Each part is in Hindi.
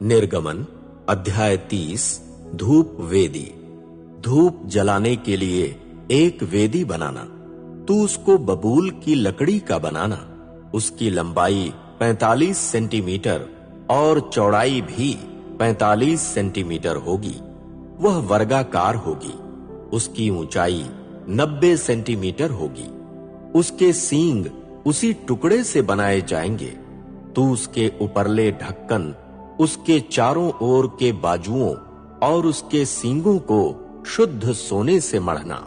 निर्गमन अध्याय 30 धूप वेदी। धूप जलाने के लिए एक वेदी बनाना। तू उसको बबूल की लकड़ी का बनाना। उसकी लंबाई 45 सेंटीमीटर और चौड़ाई भी 45 सेंटीमीटर होगी। वह वर्गाकार होगी। उसकी ऊंचाई 90 सेंटीमीटर होगी। उसके सींग उसी टुकड़े से बनाए जाएंगे। तू उसके ऊपरले ढक्कन, उसके चारों ओर के बाजुओं और उसके सींगों को शुद्ध सोने से मढ़ना।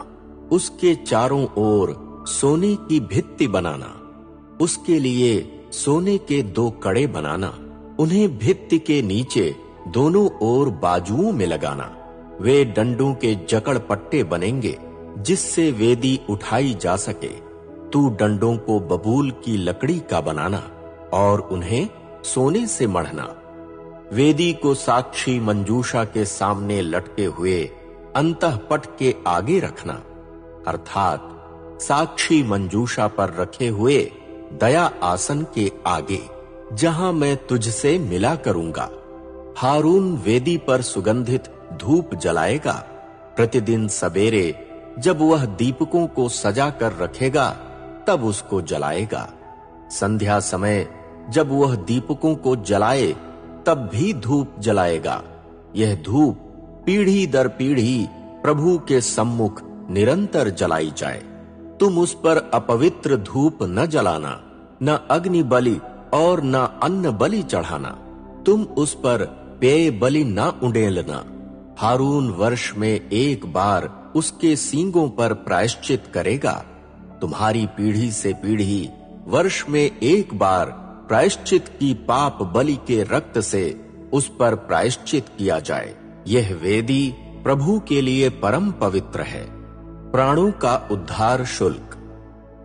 उसके चारों ओर सोने की भित्ति बनाना। उसके लिए सोने के 2 कड़े बनाना। उन्हें भित्ति के नीचे दोनों ओर बाजुओं में लगाना। वे डंडों के जकड़ पट्टे बनेंगे जिससे वेदी उठाई जा सके। तू डंडों को बबूल की लकड़ी का बनाना और उन्हें सोने से मढ़ना। वेदी को साक्षी मंजूषा के सामने लटके हुए अंतःपट के आगे रखना, अर्थात साक्षी मंजूषा पर रखे हुए दया आसन के आगे, जहां मैं तुझसे मिला करूंगा। हारून वेदी पर सुगंधित धूप जलाएगा। प्रतिदिन सवेरे जब वह दीपकों को सजा कर रखेगा तब उसको जलाएगा। संध्या समय जब वह दीपकों को जलाए तब भी धूप जलाएगा। यह धूप पीढ़ी दर पीढ़ी प्रभु के सम्मुख निरंतर जलाई जाए। तुम उस पर अपवित्र धूप न जलाना, न अग्नि बलि और न अन्न बलि चढ़ाना। तुम उस पर पेय बलि न उंडेलना। हारून वर्ष में एक बार उसके सींगों पर प्रायश्चित करेगा। तुम्हारी पीढ़ी से पीढ़ी वर्ष में एक बार प्रायश्चित की पाप बलि के रक्त से उस पर प्रायश्चित किया जाए। यह वेदी प्रभु के लिए परम पवित्र है। प्राणों का उद्धार शुल्क।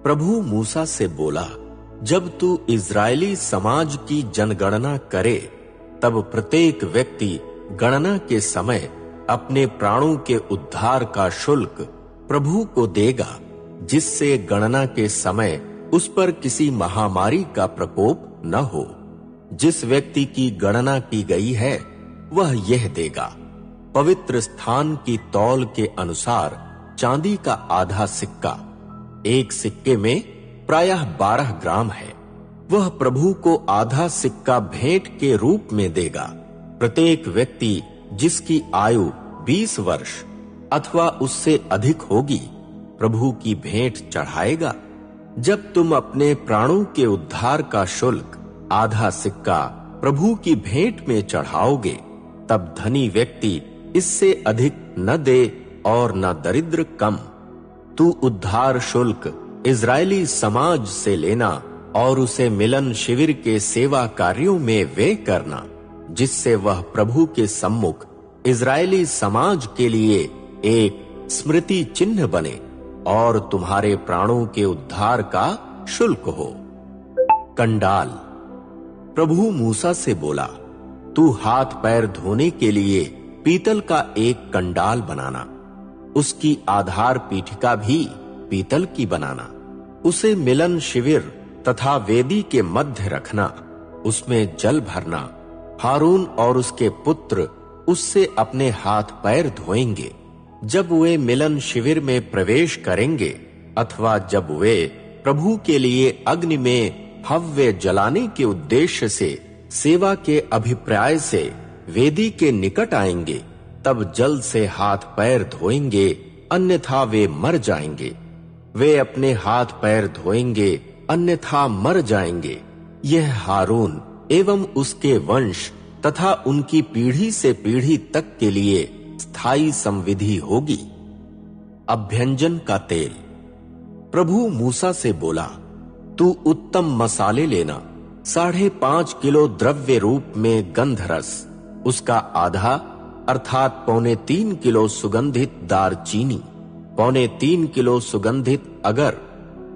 प्रभु मूसा से बोला, जब तू इजरायली समाज की जनगणना करे तब प्रत्येक व्यक्ति गणना के समय अपने प्राणों के उद्धार का शुल्क प्रभु को देगा, जिससे गणना के समय उस पर किसी महामारी का प्रकोप न हो। जिस व्यक्ति की गणना की गई है वह यह देगा। पवित्र स्थान की तौल के अनुसार चांदी का आधा सिक्का, एक सिक्के में प्रायः 12 ग्राम है। वह प्रभु को आधा सिक्का भेंट के रूप में देगा। प्रत्येक व्यक्ति जिसकी आयु 20 वर्ष अथवा उससे अधिक होगी प्रभु की भेंट चढ़ाएगा। जब तुम अपने प्राणों के उद्धार का शुल्क आधा सिक्का प्रभु की भेंट में चढ़ाओगे तब धनी व्यक्ति इससे अधिक न दे और न दरिद्र कम। तू उद्धार शुल्क इजरायली समाज से लेना और उसे मिलन शिविर के सेवा कार्यों में व्यय करना, जिससे वह प्रभु के सम्मुख इजरायली समाज के लिए एक स्मृति चिन्ह बने और तुम्हारे प्राणों के उद्धार का शुल्क हो। कंडाल। प्रभु मूसा से बोला, तू हाथ पैर धोने के लिए पीतल का एक कंडाल बनाना। उसकी आधार पीठिका भी पीतल की बनाना। उसे मिलन शिविर तथा वेदी के मध्य रखना। उसमें जल भरना। हारून और उसके पुत्र उससे अपने हाथ पैर धोएंगे जब वे मिलन शिविर में प्रवेश करेंगे अथवा जब वे प्रभु के लिए अग्नि में हव्य जलाने के उद्देश्य से सेवा के अभिप्राय से वेदी के निकट आएंगे, तब जल से हाथ पैर धोएंगे, अन्यथा वे मर जाएंगे। वे अपने हाथ पैर धोएंगे, अन्यथा मर जाएंगे। यह हारून एवं उसके वंश तथा उनकी पीढ़ी से पीढ़ी तक के लिए स्थायी संविधि होगी। अभ्यंजन का तेल। प्रभु मूसा से बोला, तू उत्तम मसाले लेना। 5.5 किलो द्रव्य रूप में गंधरस, उसका आधा अर्थात 3.25 किलो सुगंधित दारचीनी, 3.25 किलो सुगंधित अगर,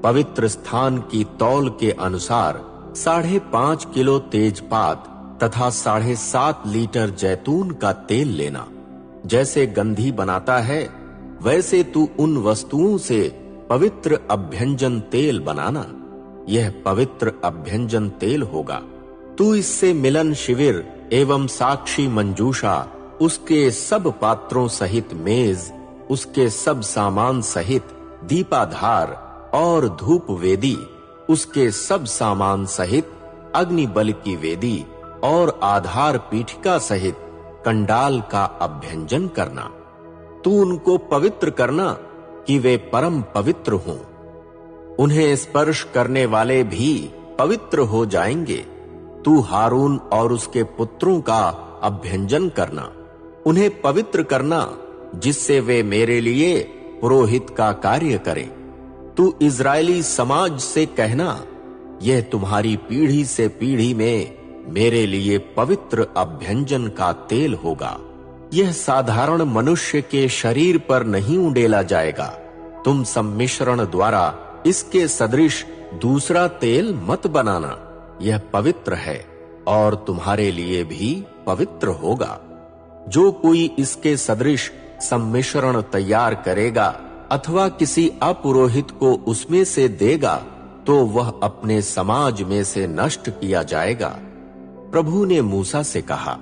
पवित्र स्थान की तौल के अनुसार 5.5 किलो तेजपात तथा 7.5 लीटर जैतून का तेल लेना। जैसे गंधी बनाता है वैसे तू उन वस्तुओं से पवित्र अभ्यंजन तेल बनाना। यह पवित्र अभ्यंजन तेल होगा। तू इससे मिलन शिविर एवं साक्षी मंजूषा, उसके सब पात्रों सहित मेज, उसके सब सामान सहित दीपाधार, और धूप वेदी, उसके सब सामान सहित अग्नि बल की वेदी, और आधार पीठिका सहित कंडाल का अभ्यंजन करना। तू उनको पवित्र करना कि वे परम पवित्र हों। उन्हें स्पर्श करने वाले भी पवित्र हो जाएंगे। तू हारून और उसके पुत्रों का अभ्यंजन करना, उन्हें पवित्र करना, जिससे वे मेरे लिए पुरोहित का कार्य करें। तू इज़राइली समाज से कहना, यह तुम्हारी पीढ़ी से पीढ़ी में मेरे लिए पवित्र अभ्यंजन का तेल होगा। यह साधारण मनुष्य के शरीर पर नहीं उंडेला जाएगा। तुम सम्मिश्रण द्वारा इसके सदृश दूसरा तेल मत बनाना। यह पवित्र है और तुम्हारे लिए भी पवित्र होगा। जो कोई इसके सदृश सम्मिश्रण तैयार करेगा अथवा किसी अपुरोहित को उसमें से देगा, तो वह अपने समाज में से नष्ट किया जाएगा। प्रभु ने मूसा से कहा,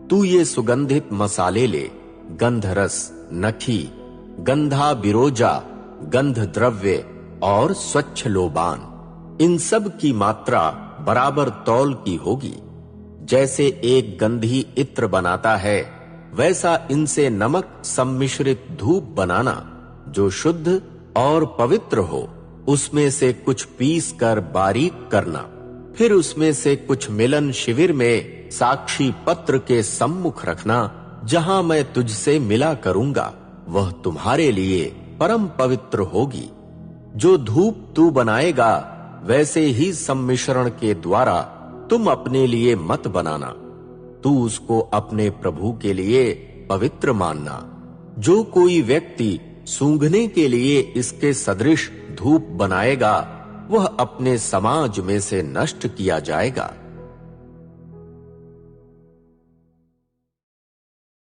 तू ये सुगंधित मसाले ले, गंधरस, नखी, गंधा बिरोजा, गंध द्रव्य और स्वच्छ लोबान, इन सब की मात्रा बराबर तौल की होगी। जैसे एक गंधी इत्र बनाता है, वैसा इनसे नमक सम्मिश्रित धूप बनाना, जो शुद्ध और पवित्र हो। उसमें से कुछ पीस कर बारीक करना, फिर उसमें से कुछ मिलन शिविर में साक्षी पत्र के सम्मुख रखना, जहां मैं तुझसे मिला करूंगा। वह तुम्हारे लिए परम पवित्र होगी। जो धूप तू बनाएगा, वैसे ही सम्मिश्रण के द्वारा तुम अपने लिए मत बनाना। तू उसको अपने प्रभु के लिए पवित्र मानना। जो कोई व्यक्ति सूंघने के लिए इसके सदृश धूप बनाएगा, वह अपने समाज में से नष्ट किया जाएगा।